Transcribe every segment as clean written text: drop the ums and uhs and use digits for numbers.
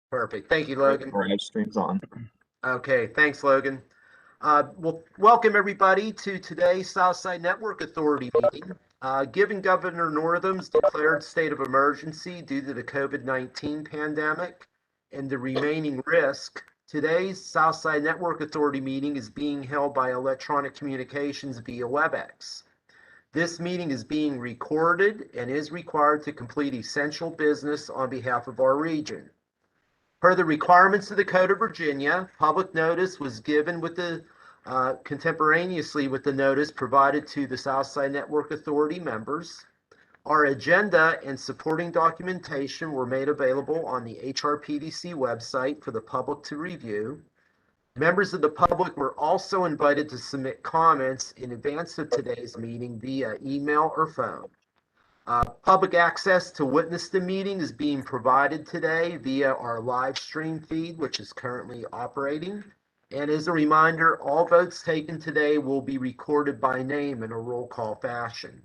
Perfect. Thank you, Logan. Live stream's on. Okay, thanks, Logan. Well, welcome everybody to today's Southside Network Authority meeting. Given Governor Northam's declared state of emergency due to the COVID-19 pandemic and the remaining risk, today's Southside Network Authority meeting is being held by electronic communications via WebEx. This meeting is being recorded and is required to complete essential business on behalf of our region. Per the requirements of the Code of Virginia, public notice was given with the contemporaneously with the notice provided to the Southside Network Authority members. Our agenda and supporting documentation were made available on the HRPDC website for the public to review. Members of the public were also invited to submit comments in advance of today's meeting via email or phone. Public access to witness the meeting is being provided today via our live stream feed, which is currently operating. And as a reminder, all votes taken today will be recorded by name in a roll call fashion.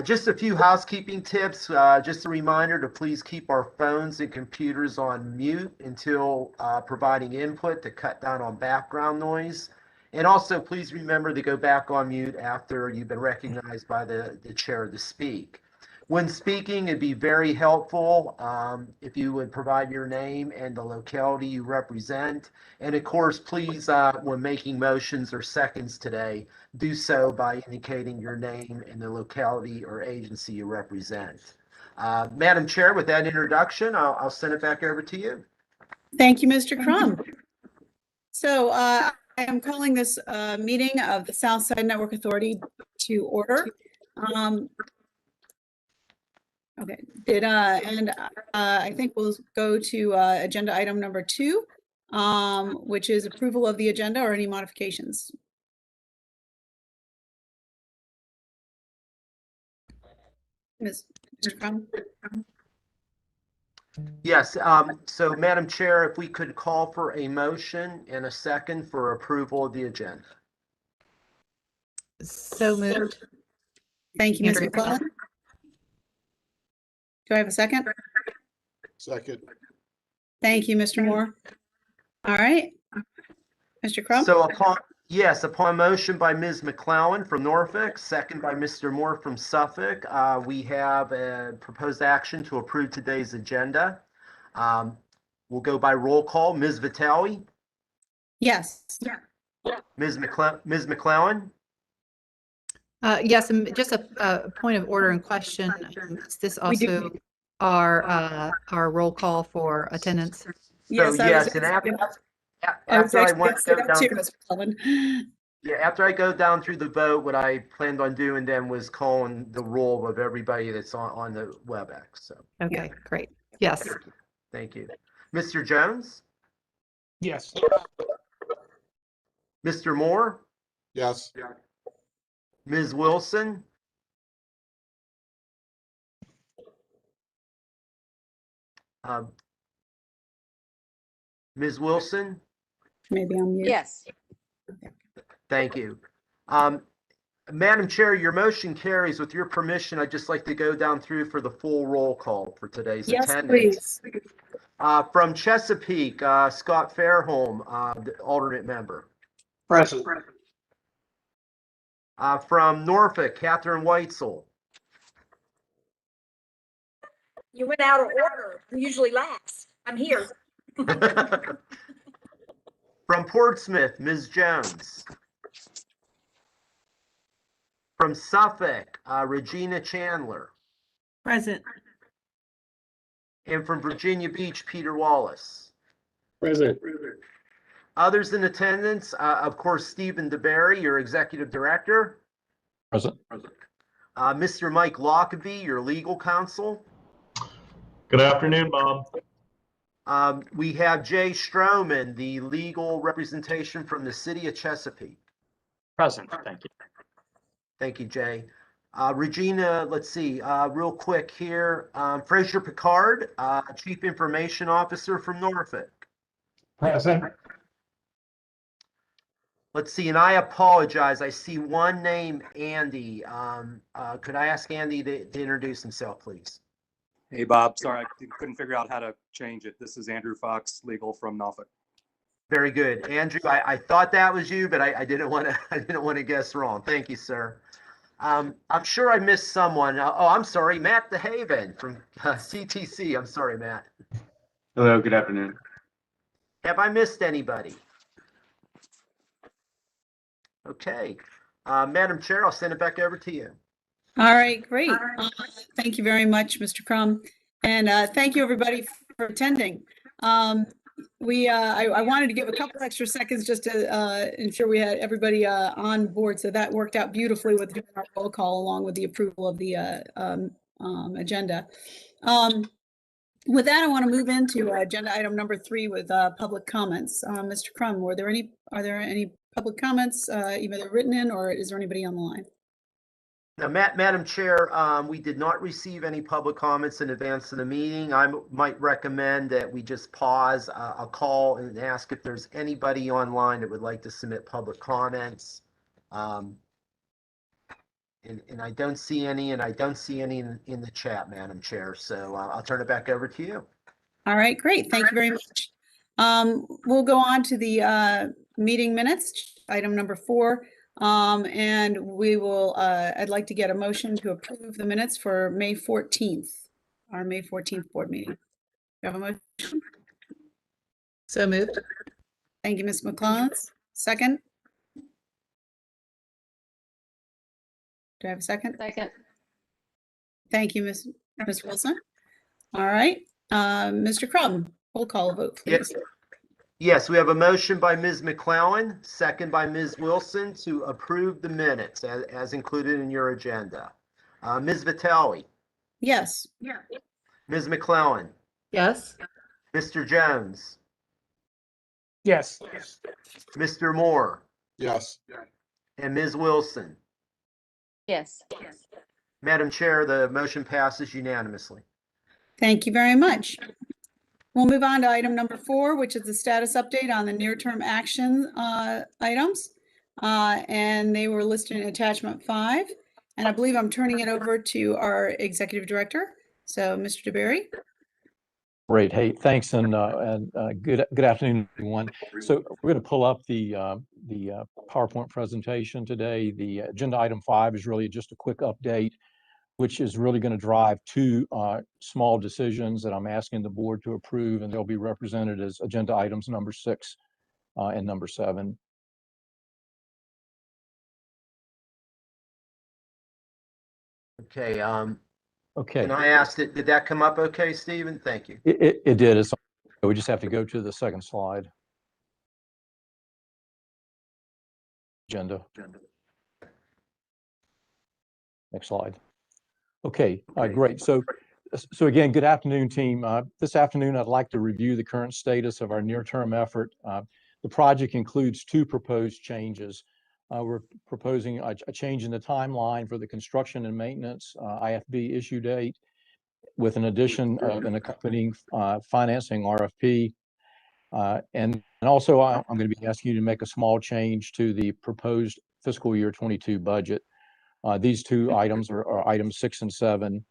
Just a few housekeeping tips. Just a reminder to please keep our phones and computers on mute until providing input to cut down on background noise. And also, please remember to go back on mute after you've been recognized by the chair to speak. When speaking, it'd be very helpful if you would provide your name and the locality you represent. And of course, please, when making motions or seconds today, do so by indicating your name and the locality or agency you represent. Madam Chair, with that introduction, I'll send it back over to you. Thank you, Mr. Crum. So I am calling this meeting of the Southside Network Authority to order. Okay, I think we'll go to agenda item number 2, which is approval of the agenda or any modifications. Mr. Crum? Yes, so Madam Chair, if we could call for a motion and a second for approval of the agenda. So moved. Thank you, Ms. McClellan. Do I have a second? Second. Thank you, Mr. Moore. All right. Mr. Crum? So upon motion by Ms. McClellan from Norfolk, second by Mr. Moore from Suffolk, we have a proposed action to approve today's agenda. We'll go by roll call. Ms. Vitale? Yes. Ms. McClellan? Yes, and just a point of order and question. Is this also our roll call for attendance? Yes, so yes, and after I go down through the vote, what I planned on doing then was calling the roll of everybody that's on the WebEx. So okay, great. Yes. Thank you. Mr. Jones? Yes. Mr. Moore? Yes. Ms. Wilson? Ms. Wilson? Maybe on mute. Yes. Thank you. Madam Chair, your motion carries. With your permission, I'd just like to go down through for the full roll call for today's attendance. Please. From Chesapeake, Scott Fairholm, the alternate member. Present. From Norfolk, Catherine Weitzel. You went out of order. Usually last. I'm here. From Portsmouth, Ms. Jones. From Suffolk, Regina Chandler. Present. And from Virginia Beach, Peter Wallace. Present. Others in attendance, of course, Stephen DeBerry, your executive director. Present. Mr. Mike Lockerbie, your legal counsel. Good afternoon, Bob. We have Jay Stroman, the legal representation from the city of Chesapeake. Present, thank you. Thank you, Jay. Regina, let's see, real quick here. Fraser Picard, Chief Information Officer from Norfolk. Present. Let's see, and I apologize. I see one name, Andy. Could I ask Andy to introduce himself, please? Hey, Bob. Sorry, I couldn't figure out how to change it. This is Andrew Fox, legal from Norfolk. Very good. Andrew, I thought that was you, but I didn't want to I didn't want to guess wrong. Thank you, sir. I'm sure I missed someone. Oh, I'm sorry, Matt DeHaven from CTC. I'm sorry, Matt. Hello, good afternoon. Have I missed anybody? Okay. Madam Chair, I'll send it back over to you. All right, great. Thank you very much, Mr. Crum. And thank you, everybody, for attending. I wanted to give a couple extra seconds just to ensure we had everybody on board. So that worked out beautifully with doing our roll call along with the approval of the agenda. With that, I want to move into agenda item number 3 with public comments. Mr. Crum, are there any public comments, either written in or is there anybody on the line? Now, Madam Chair, we did not receive any public comments in advance of the meeting. I might recommend that we just pause. I'll call and ask if there's anybody online that would like to submit public comments. And I don't see any, and I don't see any in the chat, Madam Chair. So I'll turn it back over to you. All right, great. Thank you very much. We'll go on to the meeting minutes, item number 4. And we will, I'd like to get a motion to approve the minutes for May 14th, our May 14th board meeting. Do you have a motion? So moved. Thank you, Ms. McClellan. Second? Do I have a second? Second. Thank you, Ms. Wilson. All right, Mr. Crum, roll call vote, please. Yes, we have a motion by Ms. McClellan, second by Ms. Wilson to approve the minutes as included in your agenda. Ms. Vitale. Yes. Ms. McClellan. Yes. Mr. Jones. Yes. Mr. Moore. Yes. And Ms. Wilson. Yes. Madam Chair, the motion passes unanimously. Thank you very much. We'll move on to item number 4, which is the status update on the near-term action items. And they were listed in attachment 5. And I believe I'm turning it over to our executive director. So, Mr. DeBerry. Great. Hey, thanks, and good afternoon, everyone. So we're going to pull up the PowerPoint presentation today. The agenda item 5 is really just a quick update, which is really going to drive 2 small decisions that I'm asking the board to approve, and they'll be represented as agenda items number 6 and number 7. Okay. Okay. And I asked it, did that come up okay, Stephen? Thank you. It did. We just have to go to the second slide. Agenda. Next slide. Okay, great. So again, good afternoon, team. This afternoon, I'd like to review the current status of our near-term effort. The project includes 2 proposed changes. We're proposing a change in the timeline for the construction and maintenance IFB issue date with an addition of an accompanying financing RFP. And also, I'm going to be asking you to make a small change to the proposed fiscal year 22 budget. These 2 items are items 6 and 7.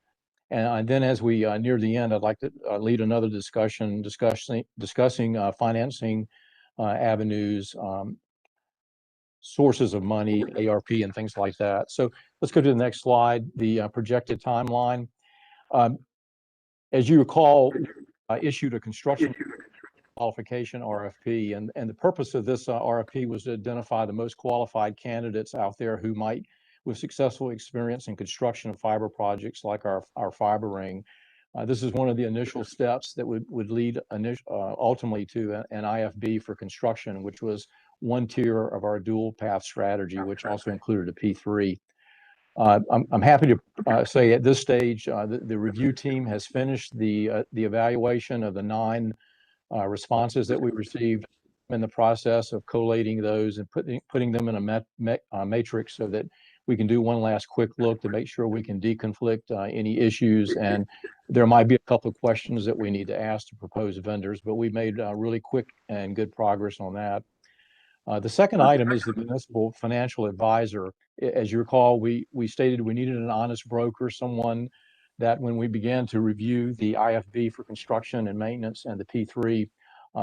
And then as we near the end, I'd like to lead another discussion discussing financing avenues, sources of money, ARP, and things like that. So let's go to the next slide, the projected timeline. As you recall, I issued a construction qualification RFP, and the purpose of this RFP was to identify the most qualified candidates out there who might, with successful experience in construction of fiber projects like our fiber ring. This is one of the initial steps that would lead ultimately to an IFB for construction, which was one tier of our dual path strategy, which also included a P3. I'm happy to say at this stage, the review team has finished the evaluation of the 9 responses that we received, in the process of collating those and putting them in a matrix so that we can do one last quick look to make sure we can deconflict any issues. And there might be a couple of questions that we need to ask to proposed vendors, but we made really quick and good progress on that. The second item is the municipal financial advisor. As you recall, we stated we needed an honest broker, someone that when we began to review the IFB for construction and maintenance and the P3,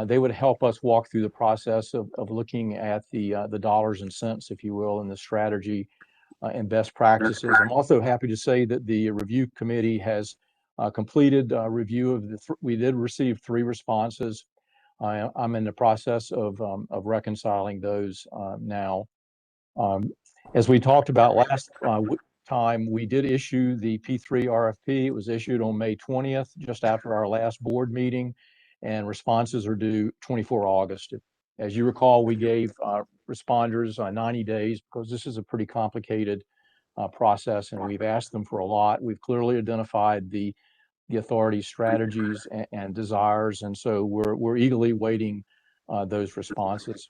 they would help us walk through the process of looking at the dollars and cents, if you will, and the strategy and best practices. I'm also happy to say that the review committee has completed a review of we did receive 3 responses. I'm in the process of reconciling those now. As we talked about last time, we did issue the P3 RFP. It was issued on May 20th, just after our last board meeting, and responses are due 24 August. As you recall, we gave responders 90 days because this is a pretty complicated process, and we've asked them for a lot. We've clearly identified the authority's strategies and desires, and so we're eagerly waiting those responses.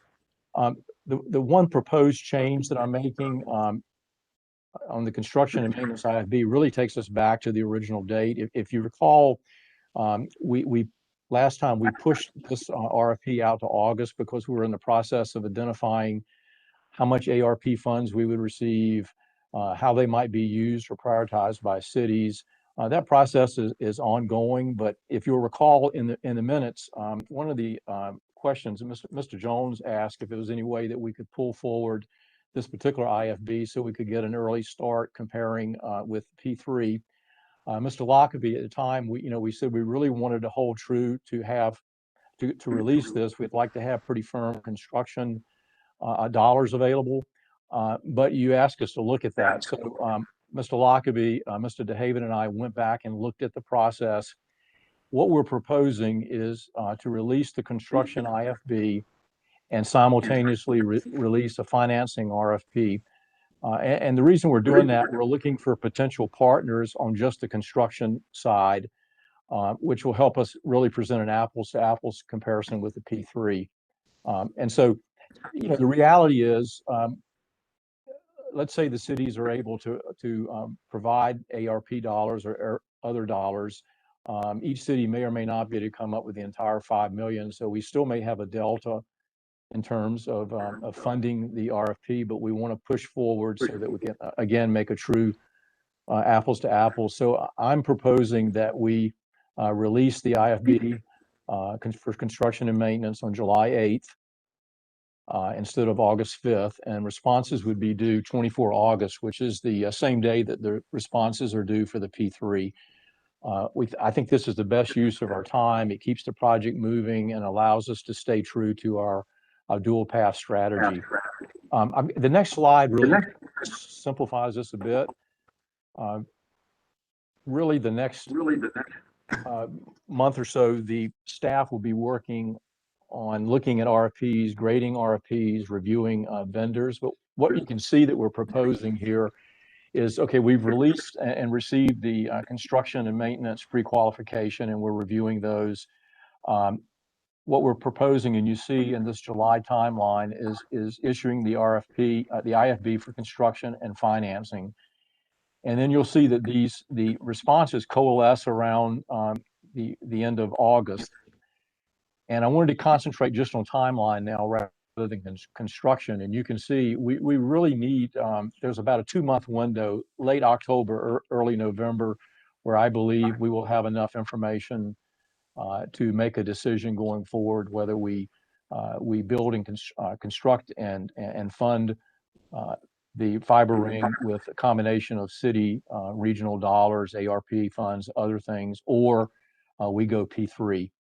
The one proposed change that I'm making on the construction and maintenance IFB really takes us back to the original date. If you recall, we last time we pushed this RFP out to August because we were in the process of identifying how much ARP funds we would receive, how they might be used or prioritized by cities. That process is ongoing, but if you'll recall in the minutes, one of the questions Mr. Jones asked if there was any way that we could pull forward this particular IFB so we could get an early start comparing with P3. Mr. Lockaby at the time, we said we really wanted to hold true to have to release this. We'd like to have pretty firm construction dollars available, but you asked us to look at that. So Mr. Lockaby, Mr. DeHaven, and I went back and looked at the process. What we're proposing is to release the construction IFB and simultaneously release a financing RFP. And the reason we're doing that, we're looking for potential partners on just the construction side, which will help us really present an apples to apples comparison with the P3. And so, the reality is, let's say the cities are able to provide ARP dollars or other dollars. Each city may or may not be able to come up with the entire 5 million. So we still may have a delta in terms of funding the RFP, but we want to push forward so that we can again make a true apples to apples. So I'm proposing that we release the IFB for construction and maintenance on July 8th instead of August 5th, and responses would be due 24 August, which is the same day that the responses are due for the P3. I think this is the best use of our time. It keeps the project moving and allows us to stay true to our dual path strategy. The next slide really simplifies this a bit. Really, the next month or so, the staff will be working on looking at RFPs, grading RFPs, reviewing vendors. But what you can see that we're proposing here is, okay, we've released and received the construction and maintenance pre-qualification, and we're reviewing those. What we're proposing, and you see in this July timeline, is issuing the RFP, the IFB for construction and financing. And then you'll see that the responses coalesce around the end of August. And I wanted to concentrate just on timeline now rather than construction. And you can see we really need, there's about a 2-month window, late October or early November, where I believe we will have enough information to make a decision going forward, whether we build and construct and fund the fiber ring with a combination of city, regional dollars, ARP funds, other things, or we go P3.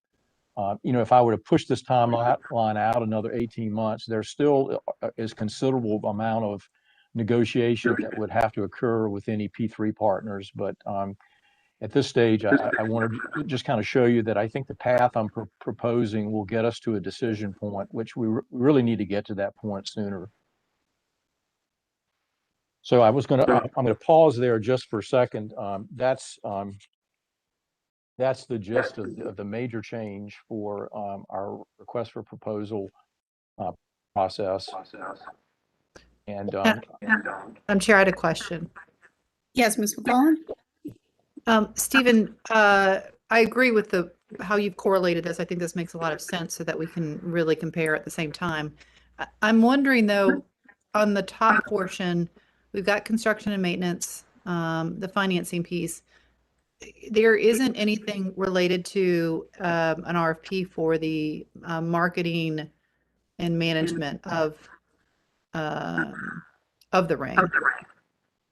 If I were to push this timeline out another 18 months, there still is considerable amount of negotiation that would have to occur with any P3 partners. But at this stage, I wanted to just kind of show you that I think the path I'm proposing will get us to a decision point, which we really need to get to that point sooner. So I'm going to pause there just for a second. That's the gist of the major change for our request for proposal process. And Chair, I had a question. Yes, Ms. McCollum? Stephen, I agree with how you've correlated this. I think this makes a lot of sense so that we can really compare at the same time. I'm wondering though, on the top portion, we've got construction and maintenance, the financing piece. there isn't anything related to an RFP for the marketing and management of the ring.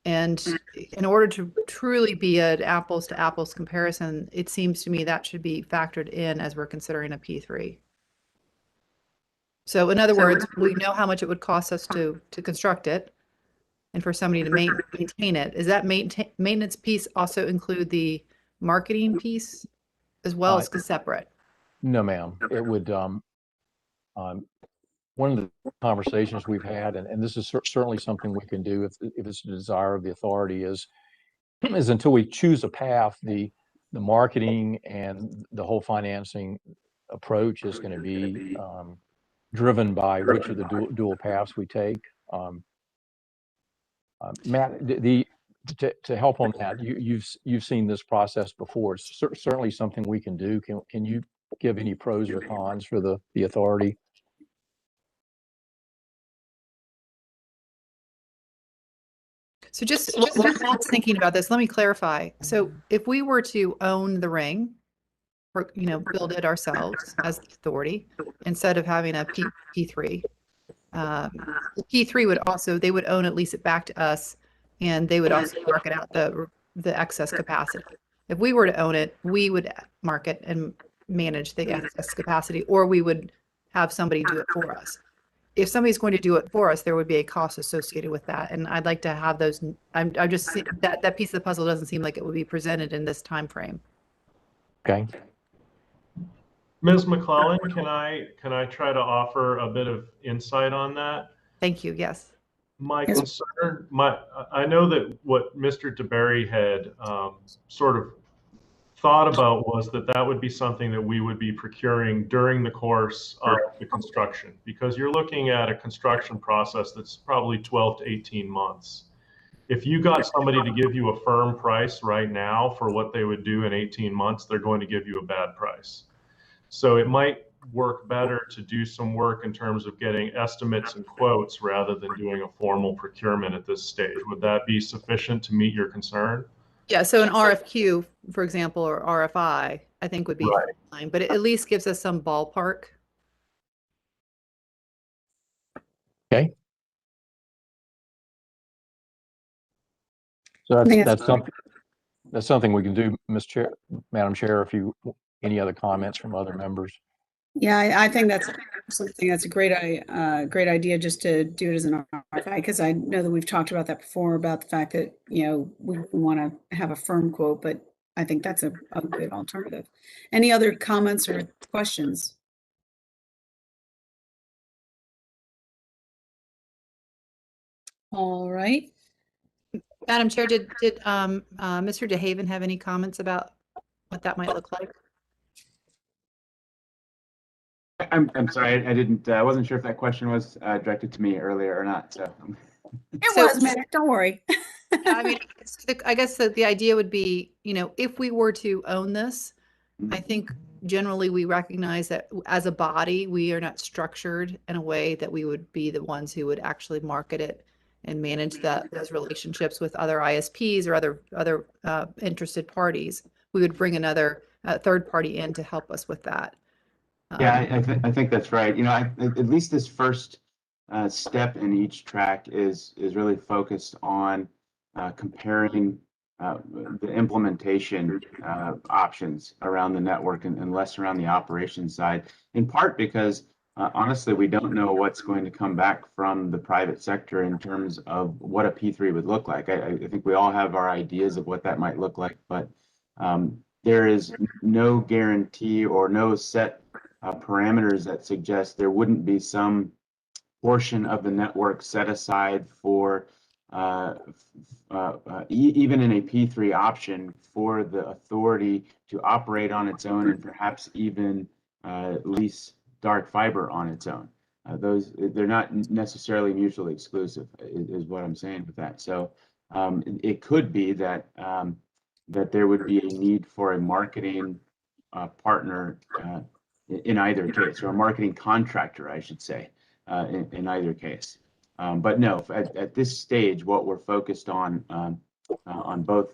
And in order to truly be an apples to apples comparison, it seems to me that should be factored in as we're considering a P3. So in other words, we know how much it would cost us to construct it and for somebody to maintain it. Is that maintenance piece also include the marketing piece as well as separate? No, ma'am. It would, one of the conversations we've had, and this is certainly something we can do if it's a desire of the authority, is until we choose a path, the marketing and the whole financing approach is going to be driven by which of the dual paths we take. Matt, to help on that, you've seen this process before. It's certainly something we can do. Can you give any pros or cons for the authority? So just while Matt's thinking about this, let me clarify. So if we were to own the ring, or build it ourselves as the authority instead of having a P3, the P3 would also, they would own it, lease it back to us, and they would also market out the excess capacity. If we were to own it, we would market and manage the excess capacity, or we would have somebody do it for us. If somebody's going to do it for us, there would be a cost associated with that. And I'd like to have those. I'm just that piece of the puzzle doesn't seem like it would be presented in this time frame. Okay. Ms. McClellan, can I try to offer a bit of insight on that? Thank you. Yes. My concern, I know that what Mr. DeBerry had sort of thought about was that would be something that we would be procuring during the course of the construction, because you're looking at a construction process that's probably 12 to 18 months. If you got somebody to give you a firm price right now for what they would do in 18 months, they're going to give you a bad price. So it might work better to do some work in terms of getting estimates and quotes rather than doing a formal procurement at this stage. Would that be sufficient to meet your concern? Yeah, so an RFQ, for example, or RFI, I think would be fine, but it at least gives us some ballpark. Okay. So that's something we can do, Madam Chair, if you, any other comments from other members? Yeah, I think that's something that's a great idea, just to do it as an RFI, because I know that we've talked about that before, about the fact that, we want to have a firm quote, but I think that's a good alternative. Any other comments or questions? All right. Madam Chair, did Mr. DeHaven have any comments about what that might look like? I'm sorry, I wasn't sure if that question was directed to me earlier or not. So it was, Matt. Don't worry. I mean, I guess that the idea would be, if we were to own this, I think generally we recognize that as a body, we are not structured in a way that we would be the ones who would actually market it and manage those relationships with other ISPs or other interested parties. We would bring another third party in to help us with that. Yeah, I think that's right. At least this first step in each track is really focused on comparing the implementation options around the network and less around the operations side, in part because honestly, we don't know what's going to come back from the private sector in terms of what a P3 would look like. I think we all have our ideas of what that might look like, but there is no guarantee or no set parameters that suggest there wouldn't be some portion of the network set aside for even in a P3 option for the authority to operate on its own and perhaps even lease dark fiber on its own. They're not necessarily mutually exclusive, is what I'm saying with that. So it could be that that there would be a need for a marketing partner in either case, or a marketing contractor, I should say, in either case. But no, at this stage, what we're focused on on both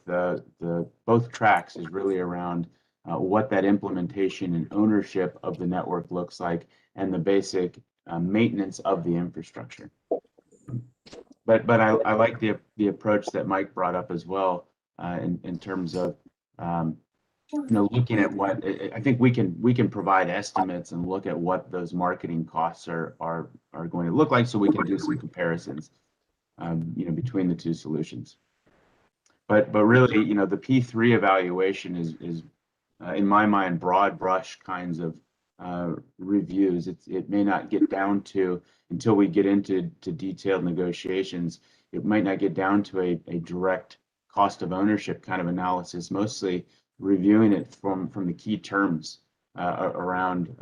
both tracks is really around what that implementation and ownership of the network looks like, and the basic maintenance of the infrastructure. But I like the approach that Mike brought up as well, in terms of looking at what I think we can provide estimates and look at what those marketing costs are going to look like, so we can do some comparisons between the two solutions. But really, the P3 evaluation is in my mind, broad brush kinds of reviews. It may not get down to, until we get into detailed negotiations, it might not get down to a direct cost of ownership kind of analysis, mostly reviewing it from the key terms around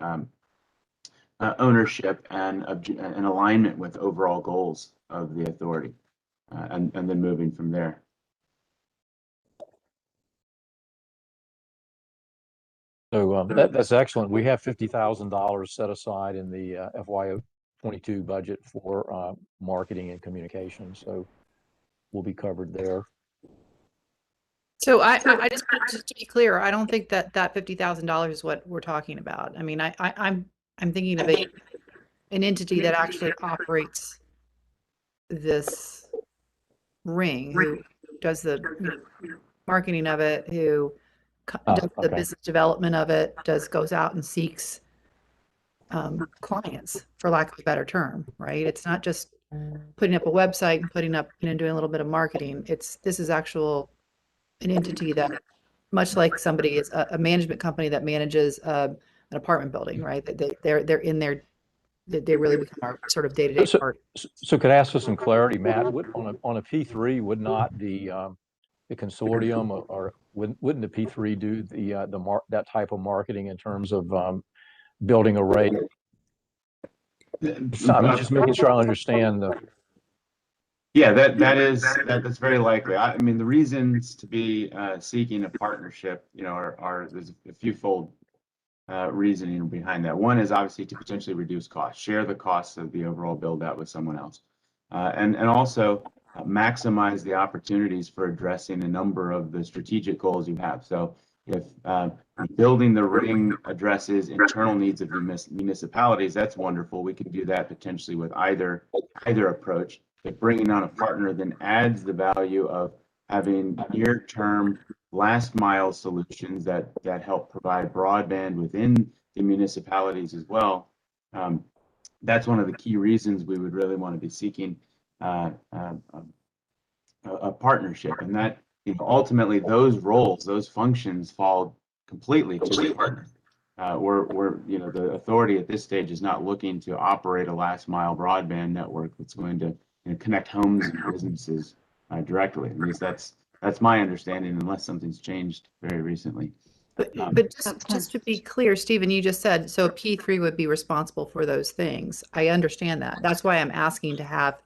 ownership and alignment with overall goals of the authority, and then moving from there. So that's excellent. We have $50,000 set aside in the FY22 budget for marketing and communication. So we'll be covered there. So I just to be clear, I don't think that $50,000 is what we're talking about. I mean, I'm thinking of an entity that actually operates this ring, who does the marketing of it, who does the business development of it, goes out and seeks clients, for lack of a better term, right? It's not just putting up a website and putting up, doing a little bit of marketing. This is an entity that, much like somebody is a management company that manages an apartment building, right? They're in there. They really become our sort of day-to-day part. So could I ask for some clarity, Matt? On a P3, would not the consortium or wouldn't the P3 do that type of marketing in terms of building a rate? So I'm just making sure I understand the. Yeah, that's very likely. I mean, the reasons to be seeking a partnership, are there's a few-fold reasoning behind that. One is obviously to potentially reduce costs, share the costs of the overall build out with someone else, and also maximize the opportunities for addressing a number of the strategic goals you have. So if building the ring addresses internal needs of municipalities, that's wonderful. We can do that potentially with either approach. If bringing on a partner then adds the value of having near-term last mile solutions that help provide broadband within the municipalities as well. That's one of the key reasons we would really want to be seeking a partnership, and that ultimately those roles, those functions fall completely to the partner. We're the authority at this stage is not looking to operate a last mile broadband network that's going to connect homes and businesses directly. At least that's my understanding, unless something's changed very recently. But just to be clear, Stephen, you just said, so a P3 would be responsible for those things. I understand that. That's why I'm asking to have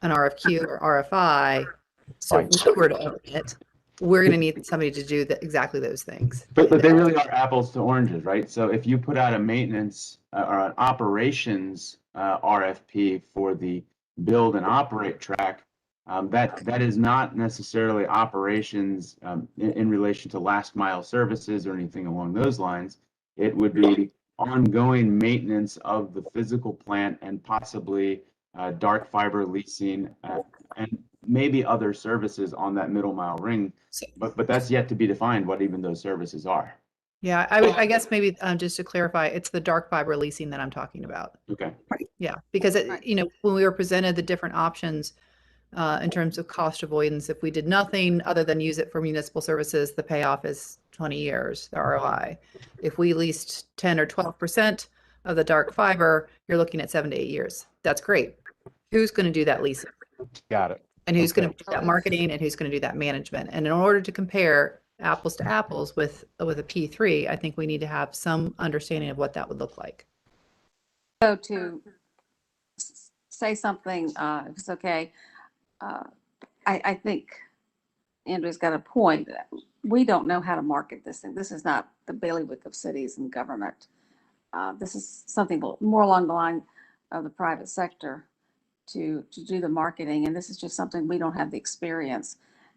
an RFQ or RFI. So if we were to own it, we're going to need somebody to do exactly those things. But they really are apples to oranges, right? So if you put out a maintenance or an operations RFP for the build and operate track, that is not necessarily operations in relation to last mile services or anything along those lines. It would be ongoing maintenance of the physical plant and possibly dark fiber leasing and maybe other services on that middle mile ring. But that's yet to be defined what even those services are. Yeah, I guess maybe just to clarify, it's the dark fiber leasing that I'm talking about. Okay. Yeah, because when we were presented the different options in terms of cost avoidance, if we did nothing other than use it for municipal services, the payoff is 20 years, the ROI. If we leased 10 or 12% of the dark fiber, you're looking at 7 to 8 years. That's great. Who's going to do that leasing? Got it. And who's going to do that marketing, and who's going to do that management? And in order to compare apples to apples with a P3, I think we need to have some understanding of what that would look like. So to say something, if it's okay, I think Andrew's got a point. We don't know how to market this thing. This is not the bailiwick of cities and government. This is something more along the line of the private sector to do the marketing. And this is just something we don't have the experience.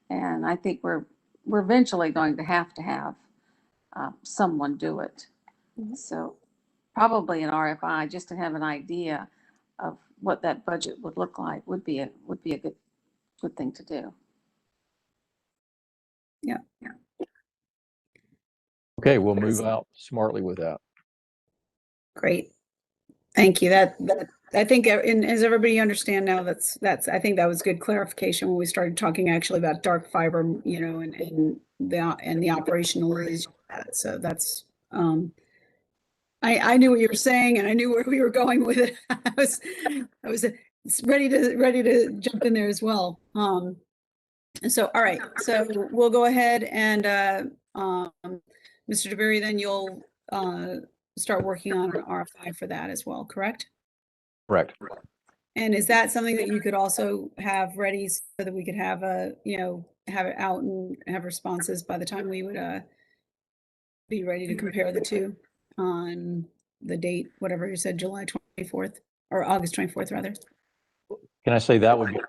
And I think we're eventually going to have someone do it. So probably an RFI, just to have an idea of what that budget would look like, would be a good thing to do. Yeah. Okay, we'll move out smartly with that. Great. Thank you. That I think, and as everybody understand now, that's I think that was good clarification when we started talking actually about dark fiber, and the operational is so that's I knew what you were saying and I knew where we were going with it. I was ready to jump in there as well. So all right, so we'll go ahead and Mr. DeBerry, then you'll start working on an RFI for that as well, correct? Correct. And is that something that you could also have ready so that we could have have it out and have responses by the time we would be ready to compare the two on the date, whatever you said, July 24th or August 24th rather? Can I say that would be,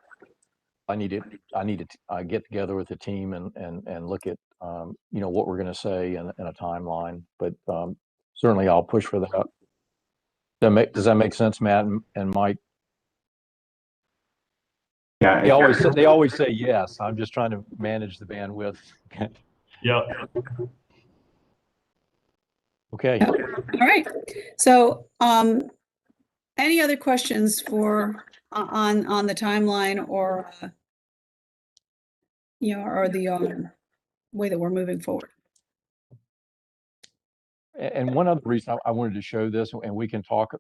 I need to get together with the team and look at, what we're going to say in a timeline, but certainly I'll push for that. Does that make sense, Matt and Mike? Yeah. They always say yes. I'm just trying to manage the bandwidth. Yeah. Okay. All right. So, any other questions for on the timeline or or the way that we're moving forward? And one other reason I wanted to show this, and we can talk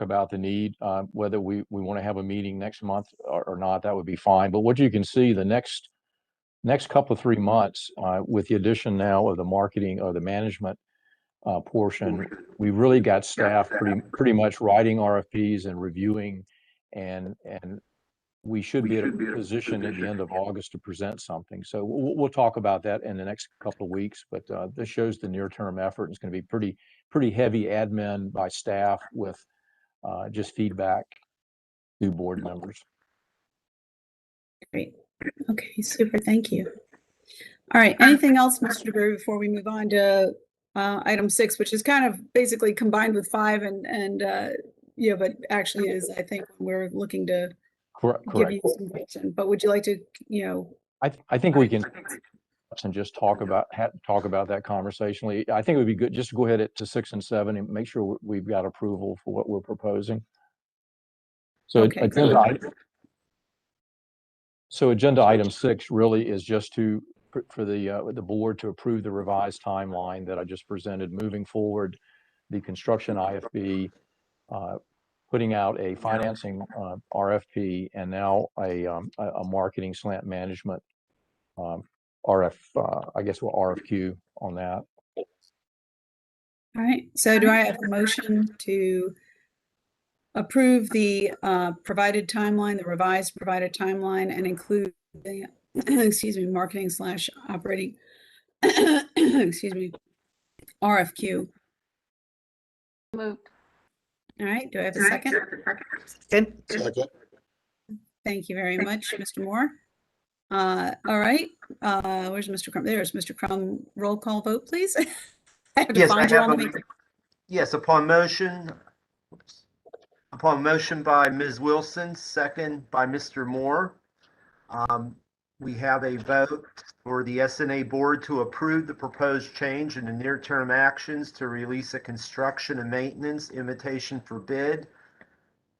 about the need, whether we want to have a meeting next month or not, that would be fine. But what you can see, the next couple of 3 months, with the addition now of the marketing or the management portion, we really got staff pretty much writing RFPs and reviewing, and we should be at a position at the end of August to present something. So we'll talk about that in the next couple of weeks, but this shows the near-term effort. It's going to be pretty heavy admin by staff with just feedback to board members. Great. Okay, super. Thank you. All right. Anything else, Mr. DeBerry, before we move on to item 6, which is kind of basically combined with 5 and but actually is, I think, we're looking to give you some direction. But would you like to, I think we can and just talk about that conversationally. I think it would be good just to go ahead to 6 and 7 and make sure we've got approval for what we're proposing. So okay, agenda item 6 really is just for the board to approve the revised timeline that I just presented, moving forward the construction IFB, putting out a financing RFP, and now a marketing slant management RFQ on that. All right. So do I have a motion to approve the provided timeline, the revised provided timeline, and include the marketing / operating RFQ? Moved. All right. Do I have a second? Second. Thank you very much, Mr. Moore. All right. Where's Mr. Crum? There's Mr. Crum. Roll call vote, please. I have to find you on the Yes, upon motion by Ms. Wilson, second by Mr. Moore, we have a vote for the SNA board to approve the proposed change in the near-term actions to release a construction and maintenance invitation for bid,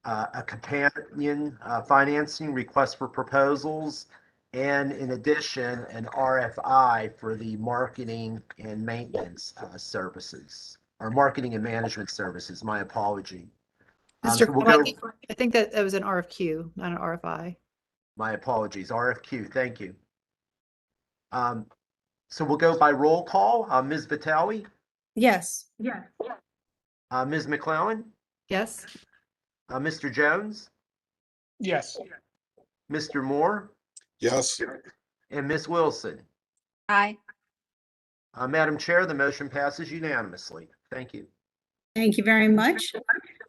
a companion financing request for proposals, and in addition, an RFI for the marketing and maintenance services, or marketing and management services, my apology. Mr. I think that was an RFQ, not an RFI. My apologies, RFQ, thank you. So we'll go by roll call. Ms. Vitale? Yes. Ms. McClellan? Yes. Mr. Jones? Yes. Mr. Moore? Yes. And Ms. Wilson? Aye. Madam Chair, the motion passes unanimously. Thank you. Thank you very much.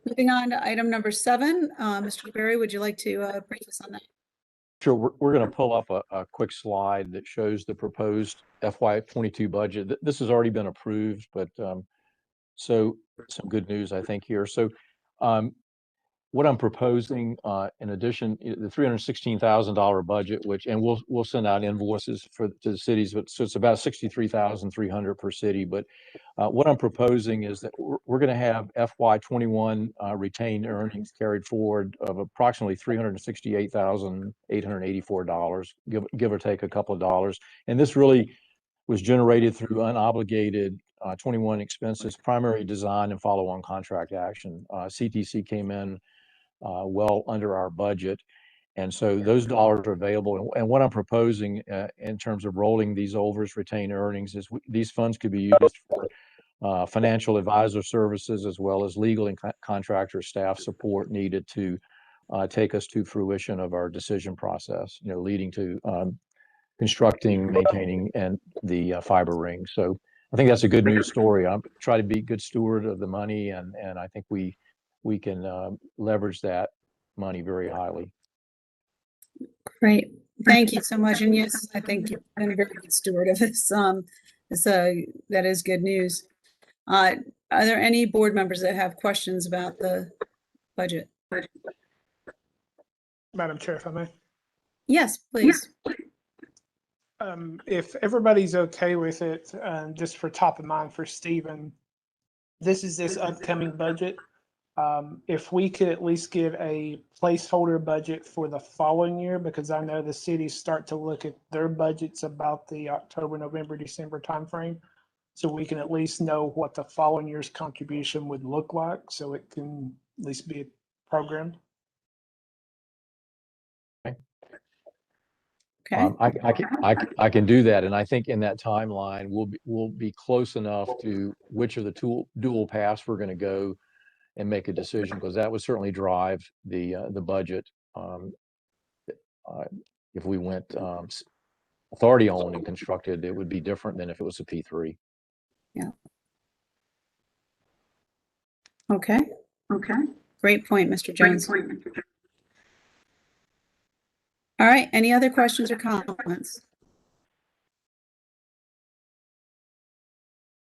Moving on to item number 7, Mr. DeBerry, would you like to brief us on that? Sure, we're going to pull up a quick slide that shows the proposed FY22 budget. This has already been approved, but so some good news, I think, here. So what I'm proposing, in addition, the $316,000 budget, and we'll send out invoices to the cities, but so it's about $63,300 per city. But what I'm proposing is that we're going to have FY21 retained earnings carried forward of approximately $368,884, give or take a couple of dollars. And this really was generated through unobligated 21 expenses, primary design and follow-on contract action. CTC came in well under our budget. And so those dollars are available. And what I'm proposing in terms of rolling these over as retained earnings is these funds could be used for financial advisor services, as well as legal and contractor staff support needed to take us to fruition of our decision process, leading to constructing, maintaining, and the fiber ring. So I think that's a good news story. I'm trying to be a good steward of the money, and I think we can leverage that money very highly. Great. Thank you so much. And yes, I think you've been a very good steward of this. That is good news. Are there any board members that have questions about the budget? Madam Chair, if I may. Yes, please. If everybody's okay with it, just for top of mind for Stephen, this upcoming budget. If we could at least give a placeholder budget for the following year, because I know the cities start to look at their budgets about the October, November, December timeframe. So we can at least know what the following year's contribution would look like, so it can at least be programmed. Okay. I can do that, and I think in that timeline we'll be close enough to which of the dual paths we're going to go and make a decision, because that would certainly drive the budget. If we went authority owned and constructed, it would be different than if it was a P3. Yeah. Okay. Great point, Mr. Jones. All right. Any other questions or comments?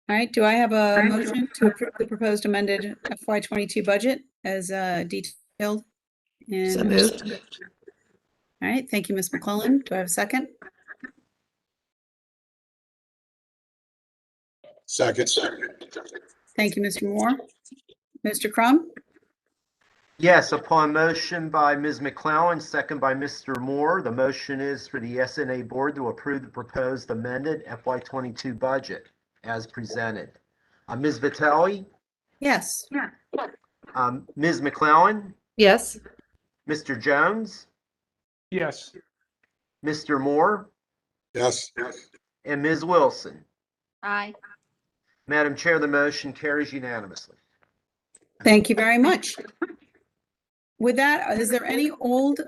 All right. Do I have a motion to approve the proposed amended FY22 budget as detailed? So moved. All right. Thank you, Ms. McClellan. Do I have a second? Second. Thank you, Mr. Moore. Mr. Crum? Yes, upon motion by Ms. McClellan, second by Mr. Moore, the motion is for the SNA board to approve the proposed amended FY22 budget as presented. Ms. Vitelli? Yes. Ms. McClellan? Yes. Mr. Jones? Yes. Mr. Moore? Yes. And Ms. Wilson? Aye. Madam Chair, the motion carries unanimously. Thank you very much. With that, is there any old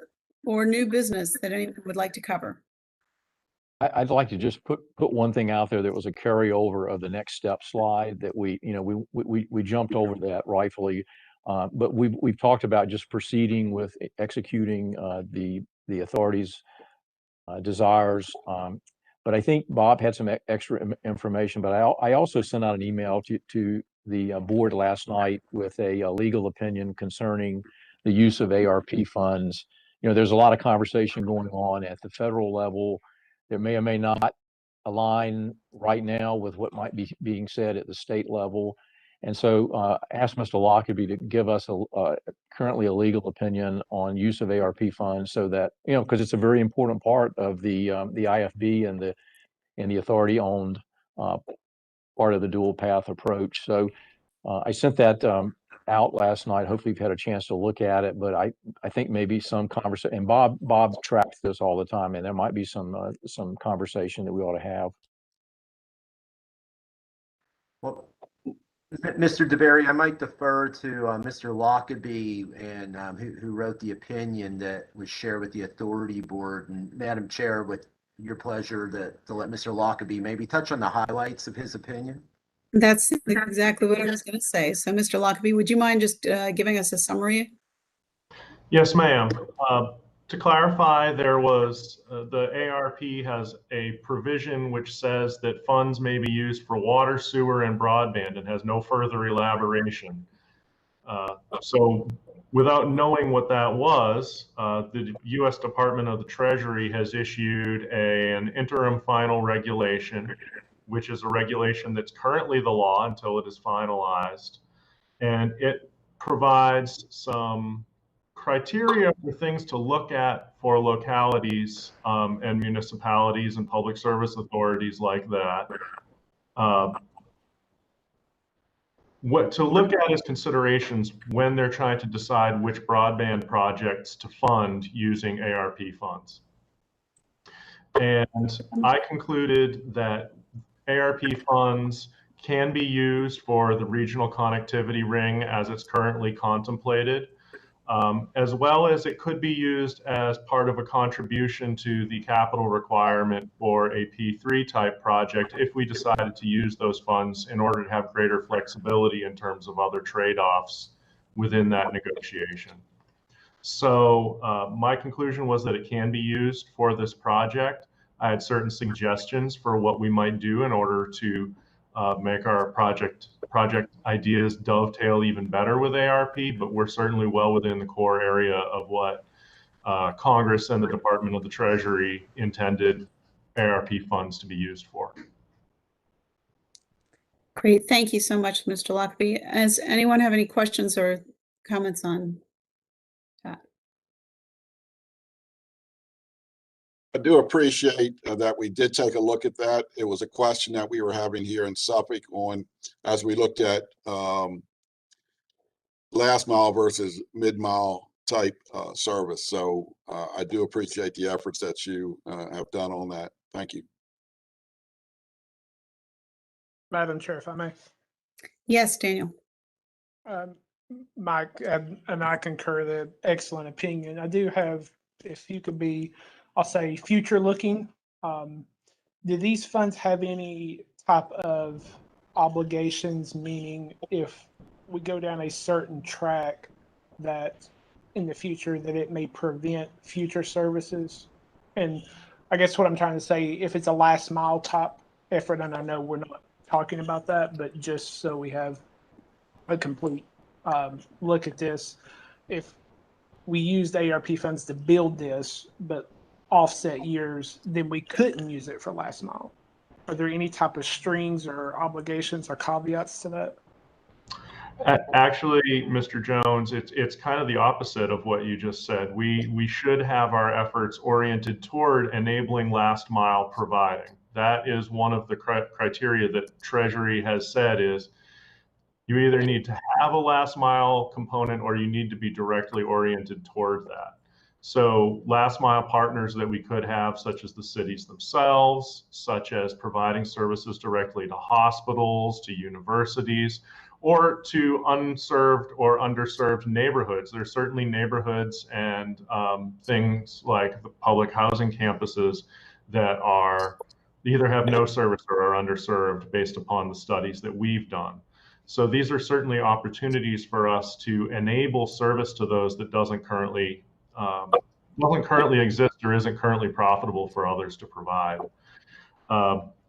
or new business that anyone would like to cover? I'd like to just put one thing out there that was a carryover of the next step slide that we jumped over that rightfully, but we've talked about just proceeding with executing the authority's desires. But I think Bob had some extra information, but I also sent out an email to the board last night with a legal opinion concerning the use of ARP funds. There's a lot of conversation going on at the federal level that may or may not align right now with what might be being said at the state level. And so I asked Mr. Lockerbie to give us currently a legal opinion on use of ARP funds, so that, because it's a very important part of the IFB and the authority owned part of the dual path approach. So I sent that out last night. Hopefully you've had a chance to look at it, but I think maybe some conversation, and Bob tracks this all the time, and there might be some conversation that we ought to have. Well, Mr. DeBerry, I might defer to Mr. Lockerbie, and who wrote the opinion that was shared with the authority board. And Madam Chair, with your pleasure, to let Mr. Lockerbie maybe touch on the highlights of his opinion. That's exactly what I was going to say. So, Mr. Lockerbie, would you mind just giving us a summary? Yes, ma'am. To clarify, there was the ARP has a provision which says that funds may be used for water, sewer, and broadband, and has no further elaboration. So without knowing what that was, the U.S. Department of the Treasury has issued an interim final regulation, which is a regulation that's currently the law until it is finalized. And it provides some criteria for things to look at for localities and municipalities and public service authorities like that. What to look at is considerations when they're trying to decide which broadband projects to fund using ARP funds. And I concluded that ARP funds can be used for the regional connectivity ring as it's currently contemplated, as well as it could be used as part of a contribution to the capital requirement for a P3 type project if we decided to use those funds in order to have greater flexibility in terms of other trade-offs within that negotiation. So my conclusion was that it can be used for this project. I had certain suggestions for what we might do in order to make our project ideas dovetail even better with ARP, but we're certainly well within the core area of what Congress and the Department of the Treasury intended ARP funds to be used for. Great. Thank you so much, Mr. Lockerbie. Does anyone have any questions or comments on that? I do appreciate that we did take a look at that. It was a question that we were having here in Suffolk on, as we looked at last mile versus mid-mile type service. So I do appreciate the efforts that you have done on that. Thank you. Madam Chair, if I may. Yes, Daniel. Mike, and I concur that excellent opinion. I do have, if you could be, I'll say, future looking. Do these funds have any type of obligations, meaning if we go down a certain track that in the future that it may prevent future services? And I guess what I'm trying to say, if it's a last mile type effort, and I know we're not talking about that, but just so we have a complete look at this, if we used ARP funds to build this, but offset years, then we couldn't use it for last mile. Are there any type of strings or obligations or caveats to that? Actually, Mr. Jones, it's kind of the opposite of what you just said. We should have our efforts oriented toward enabling last mile providing. That is one of the criteria that Treasury has said is you either need to have a last mile component or you need to be directly oriented toward that. So last mile partners that we could have, such as the cities themselves, such as providing services directly to hospitals, to universities, or to unserved or underserved neighborhoods. There's certainly neighborhoods and things like the public housing campuses that are either have no service or are underserved based upon the studies that we've done. So these are certainly opportunities for us to enable service to those that doesn't currently exist or isn't currently profitable for others to provide.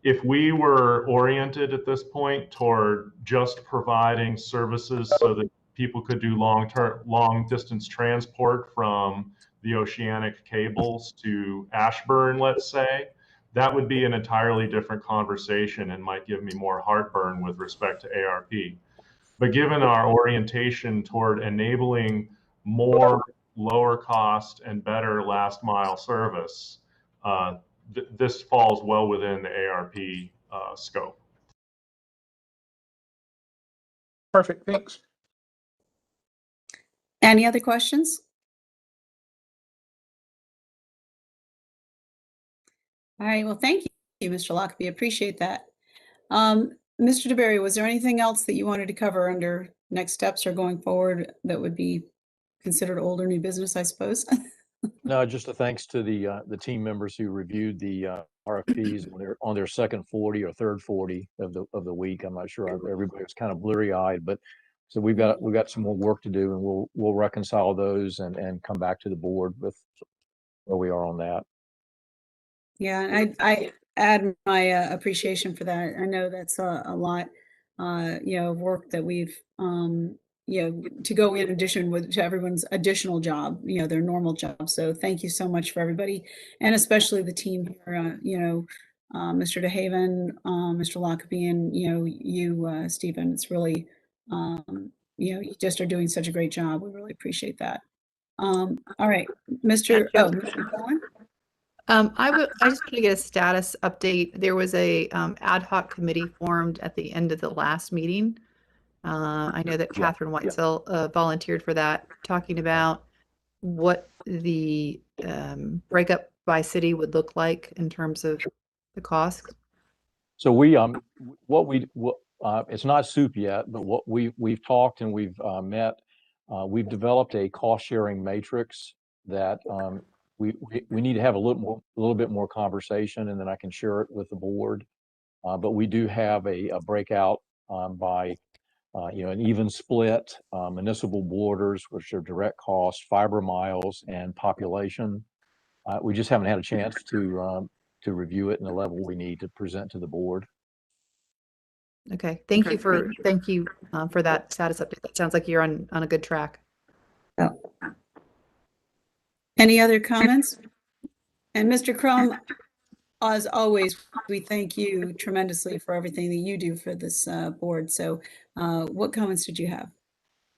If we were oriented at this point toward just providing services so that people could do long distance transport from the oceanic cables to Ashburn, let's say, that would be an entirely different conversation and might give me more heartburn with respect to ARP. But given our orientation toward enabling more lower cost and better last mile service, this falls well within the ARP scope. Perfect, thanks. Any other questions? All right, well, thank you, Mr. Lockerbie. Appreciate that. Mr. DeBerry, was there anything else that you wanted to cover under next steps or going forward that would be considered old or new business, I suppose? No, just a thanks to the team members who reviewed the RFPs on their second 40 or third 40 of the week. I'm not sure. Everybody was kind of blurry-eyed, but so we've got some more work to do, and we'll reconcile those and come back to the board with where we are on that. Yeah, and I add my appreciation for that. I know that's a lot, of work that we've, to go in addition to everyone's additional job, their normal job. So thank you so much for everybody, and especially the team here, Mr. DeHaven, Mr. Lockerbie, and, you, Stephen. It's really, you just are doing such a great job. We really appreciate that. All right, Mr. Cohen? I just want to get a status update. There was a ad hoc committee formed at the end of the last meeting. I know that Catherine Whitesell volunteered for that, talking about what the breakup by city would look like in terms of the cost. So it's not soup yet, but what we've talked and we've met, we've developed a cost sharing matrix that we need to have a little bit more conversation, and then I can share it with the board. But we do have a breakout by an even split, municipal borders, which are direct costs, fiber miles, and population. We just haven't had a chance to review it in the level we need to present to the board. Okay, thank you for that status update. That sounds like you're on a good track. Oh. Any other comments? And Mr. Crum, as always, we thank you tremendously for everything that you do for this board. So what comments did you have?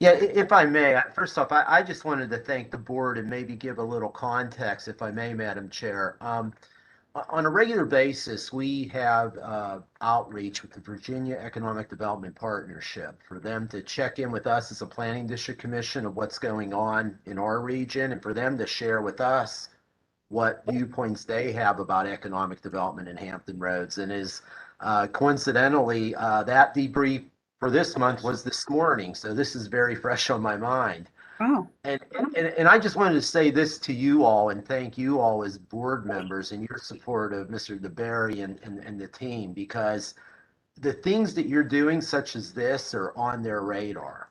Yeah, if I may, first off, I just wanted to thank the board and maybe give a little context, if I may, Madam Chair. On a regular basis, we have outreach with the Virginia Economic Development Partnership for them to check in with us as a planning district commission of what's going on in our region, and for them to share with us what viewpoints they have about economic development in Hampton Roads. And is coincidentally, that debrief for this month was this morning. So this is very fresh on my mind. Wow. And I just wanted to say this to you all and thank you all as board members and your support of Mr. DeBerry and the team, because the things that you're doing such as this are on their radar.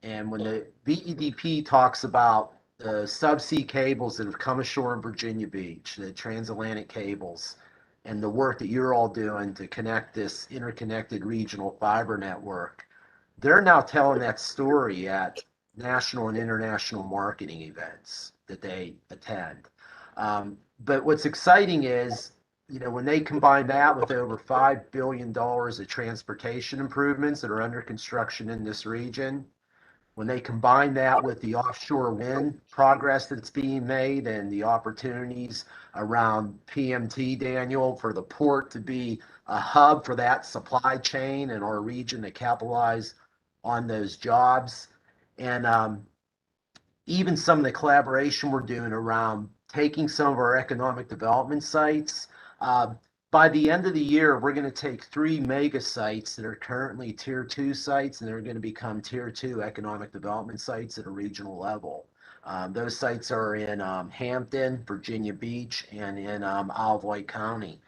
And when the VEDP talks about the subsea cables that have come ashore in Virginia Beach, the transatlantic cables, and the work that you're all doing to connect this interconnected regional fiber network, they're now telling that story at national and international marketing events that they attend. But what's exciting is, when they combine that with over $5 billion of transportation improvements that are under construction in this region, when they combine that with the offshore wind progress that's being made and the opportunities around PMT, Daniel, for the port to be a hub for that supply chain in our region to capitalize on those jobs, and even some of the collaboration we're doing around taking some of our economic development sites. By the end of the year, we're going to take 3 mega sites that are currently tier 2 sites, and they're going to become tier 2 economic development sites at a regional level. Those sites are in Hampton, Virginia Beach, and in Isle of Wight County.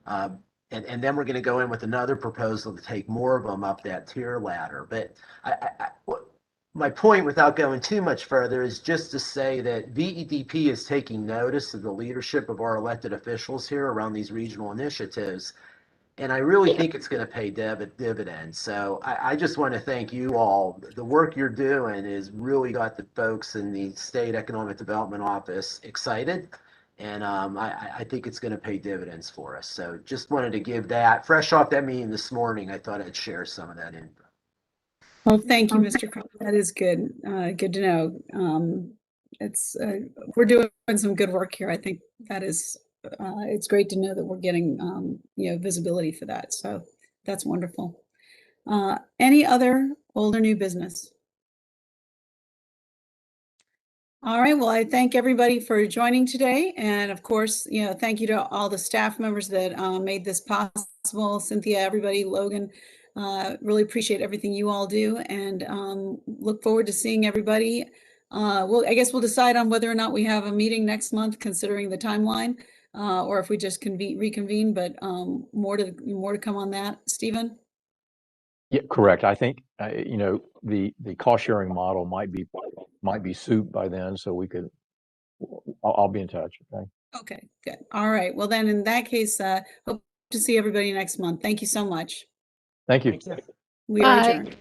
And then we're going to go in with another proposal to take more of them up that tier ladder. But my point, without going too much further, is just to say that VEDP is taking notice of the leadership of our elected officials here around these regional initiatives. And I really think it's going to pay dividends. So I just want to thank you all. The work you're doing has really got the folks in the State Economic Development Office excited. And I think it's going to pay dividends for us. So just wanted to give that, fresh off that meeting this morning, I thought I'd share some of that info. Well, thank you, Mr. Crum. That is good. Good to know. We're doing some good work here. I think that is, it's great to know that we're getting, visibility for that. So that's wonderful. Any other old or new business? All right. Well, I thank everybody for joining today. And of course, thank you to all the staff members that made this possible. Cynthia, everybody, Logan, really appreciate everything you all do, and look forward to seeing everybody. I guess we'll decide on whether or not we have a meeting next month, considering the timeline, or if we just reconvene, but more to come on that. Stephen? Yeah, correct. I think, the cost sharing model might be soup by then, so we could, I'll be in touch. Okay. Okay, good. All right. Well, then in that case, hope to see everybody next month. Thank you so much. Thank you. Thank you. We are Bye. adjourned.